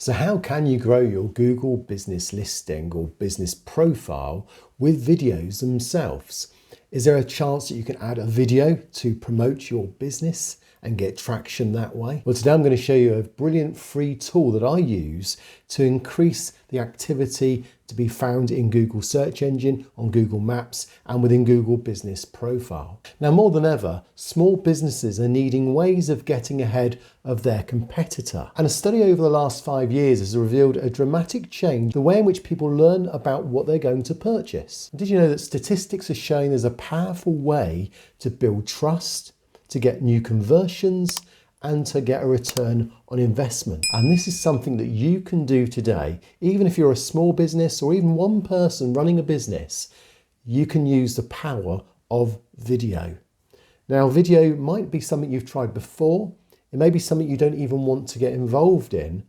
So how can you grow your Google business listing or business profile with videos themselves? Is there a chance that you can add a video to promote your business and get traction that way? Well, today I'm going to show you a brilliant free tool that I use to increase the activity to be found in Google search engine, on Google Maps, and within Google Business Profile. Now, more than ever, small businesses are needing ways of getting ahead of their competitor. And a study over the last 5 years has revealed a dramatic change the way in which people learn about what they're going to purchase. Did you know that statistics are showing there's a powerful way to build trust, to get new conversions, and to get a return on investment? And this is something that you can do today. Even if you're a small business or even one person running a business, you can use the power of video. Now, video might be something you've tried before. It may be something you don't even want to get involved in.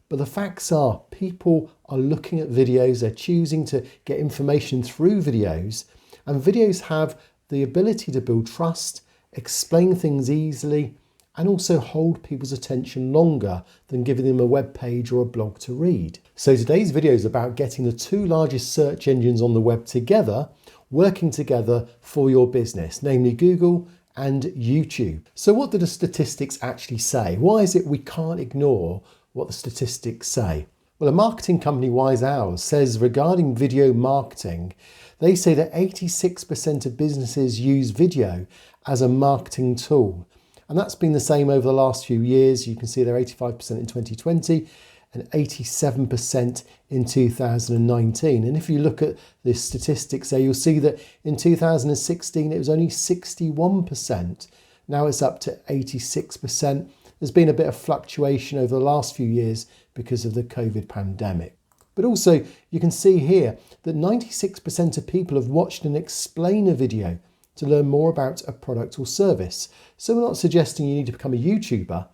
But the facts are, people are looking at videos, they're choosing to get information through videos, and videos have the ability to build trust, explain things easily, and also hold people's attention longer than giving them a web page or a blog to read. So today's video is about getting the two largest search engines on the web together, working together for your business, namely Google and YouTube. So what do the statistics actually say? Why is it we can't ignore what the statistics say? Well, a marketing company, Wise Hours, says regarding video marketing, they say that 86% of businesses use video as a marketing tool. And that's been the same over the last few years. You can see they're 85% in 2020 and 87% in 2019. And if you look at the statistics there, you'll see that in 2016, it was only 61%. Now it's up to 86%. There's been a bit of fluctuation over the last few years because of the COVID pandemic. But also you can see here that 96% of people have watched an explainer video to learn more about a product or service. So we're not suggesting you need to become a YouTuber,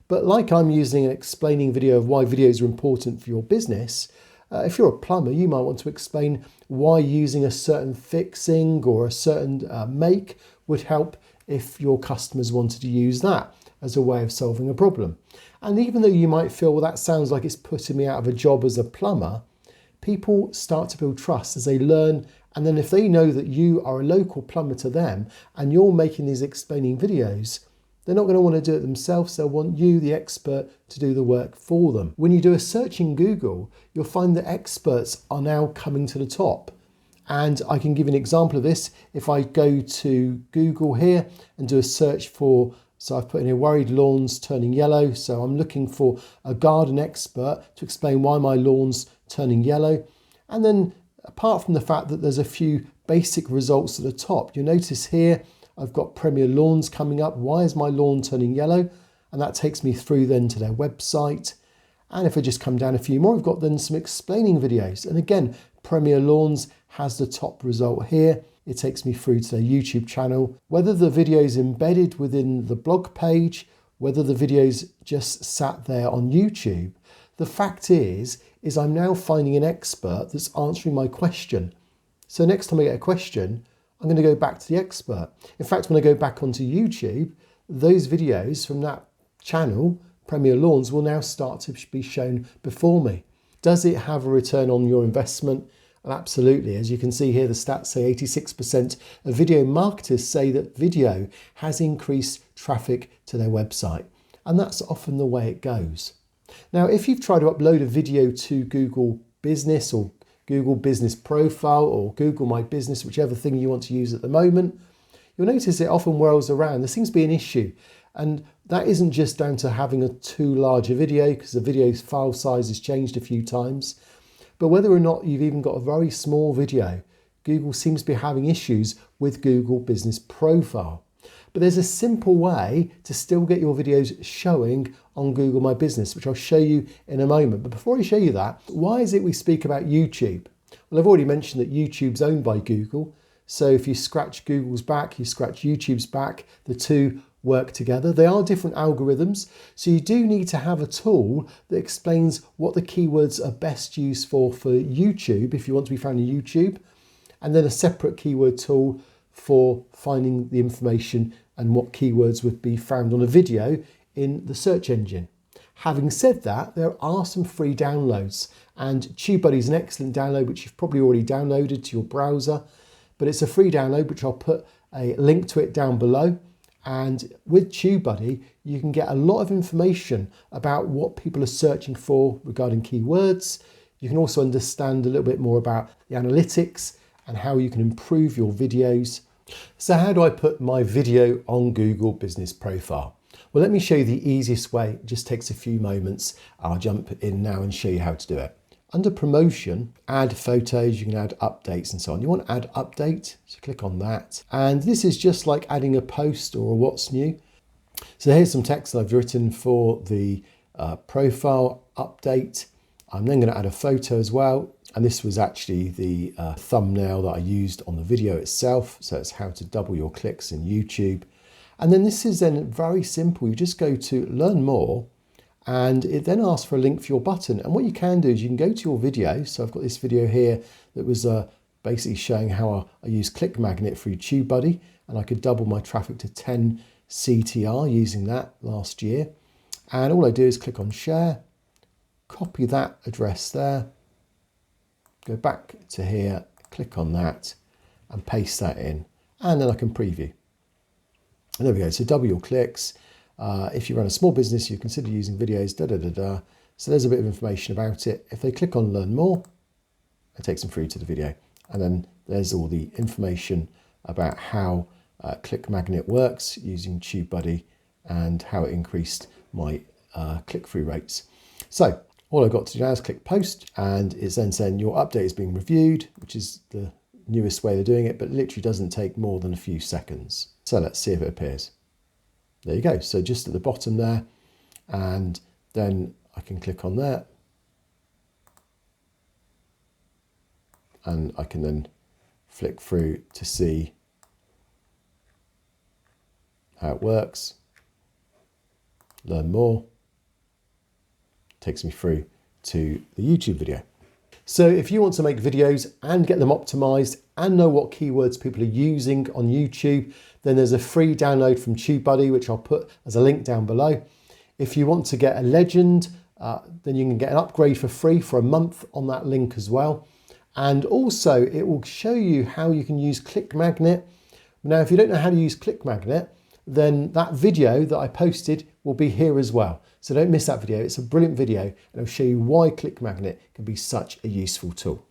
but like I'm using an explaining video of why videos are important for your business, if you're a plumber, you might want to explain why using a certain fixing or a certain make would help if your customers wanted to use that as a way of solving a problem. And even though you might feel, well, that sounds like it's putting me out of a job as a plumber, people start to build trust as they learn. And then if they know that you are a local plumber to them and you're making these explaining videos, they're not going to want to do it themselves. They'll want you, the expert, to do the work for them. When you do a search in Google, you'll find that experts are now coming to the top. And I can give you an example of this. If I go to Google here and do a search for, so I've put in here, worried lawns turning yellow. So I'm looking for a garden expert to explain why my lawn's turning yellow. And then apart from the fact that there's a few basic results at the top, you'll notice here I've got Premier Lawns coming up. Why is my lawn turning yellow? And that takes me through then to their website. And if I just come down a few more, I've got then some explaining videos. And again, Premier Lawns has the top result here. It takes me through to their YouTube channel. Whether the video is embedded within the blog page, whether the video's just sat there on YouTube, the fact is I'm now finding an expert that's answering my question. So next time I get a question, I'm going to go back to the expert. In fact, when I go back onto YouTube, those videos from that channel, Premier Lawns, will now start to be shown before me. Does it have a return on your investment? Well, absolutely. As you can see here, the stats say 86% of video marketers say that video has increased traffic to their website. And that's often the way it goes. Now, if you've tried to upload a video to Google Business or Google Business Profile or Google My Business, whichever thing you want to use at the moment, you'll notice it often whirls around. There seems to be an issue. And that isn't just down to having a too large a video, because the video's file size has changed a few times. But whether or not you've even got a very small video, Google seems to be having issues with Google Business Profile. But there's a simple way to still get your videos showing on Google My Business, which I'll show you in a moment. But before I show you that, why is it we speak about YouTube? Well, I've already mentioned that YouTube's owned by Google. So if you scratch Google's back, you scratch YouTube's back, the two work together. They are different algorithms. So you do need to have a tool that explains what the keywords are best used for YouTube, if you want to be found on YouTube, and then a separate keyword tool for finding the information and what keywords would be found on a video in the search engine. Having said that, there are some free downloads, and TubeBuddy is an excellent download which you've probably already downloaded to your browser, but it's a free download which I'll put a link to it down below. And with TubeBuddy, you can get a lot of information about what people are searching for regarding keywords. You can also understand a little bit more about the analytics and how you can improve your videos. So how do I put my video on Google Business Profile? Well, let me show you the easiest way. It just takes a few moments. I'll jump in now and show you how to do it. Under promotion, add photos, you can add updates and so on. You want to add update, so click on that. And this is just like adding a post or a what's new. So here's some text I've written for the profile update. I'm then going to add a photo as well. And this was actually the thumbnail that I used on the video itself. So it's how to double your clicks in YouTube. And then this is then very simple. You just go to learn more and it then asks for a link for your button. And what you can do is you can go to your video. So I've got this video here that was basically showing how I use Click Magnet through TubeBuddy, and I could double my traffic to 10 CTR using that last year. And all I do is click on share, copy that address there, go back to here, click on that and paste that in. And then I can preview. And there we go, so double your clicks. If you run a small business, you consider using videos, So there's a bit of information about it. If they click on learn more, it takes them through to the video. And then there's all the information about how Click Magnet works using TubeBuddy and how it increased my click-through rates. So all I've got to do now is click post, and it's then saying your update is being reviewed, which is the newest way of doing it, but it literally doesn't take more than a few seconds. So let's see if it appears. There you go. So just at the bottom there, and then I can click on that. And I can then flick through to see how it works. Learn more. Takes me through to the YouTube video. So if you want to make videos and get them optimized and know what keywords people are using on YouTube, then there's a free download from TubeBuddy, which I'll put as a link down below. If you want to get a legend, then you can get an upgrade for free for a month on that link as well. And also it will show you how you can use Click Magnet. Now, if you don't know how to use Click Magnet, then that video that I posted will be here as well. So don't miss that video. It's a brilliant video and it'll show you why Click Magnet can be such a useful tool.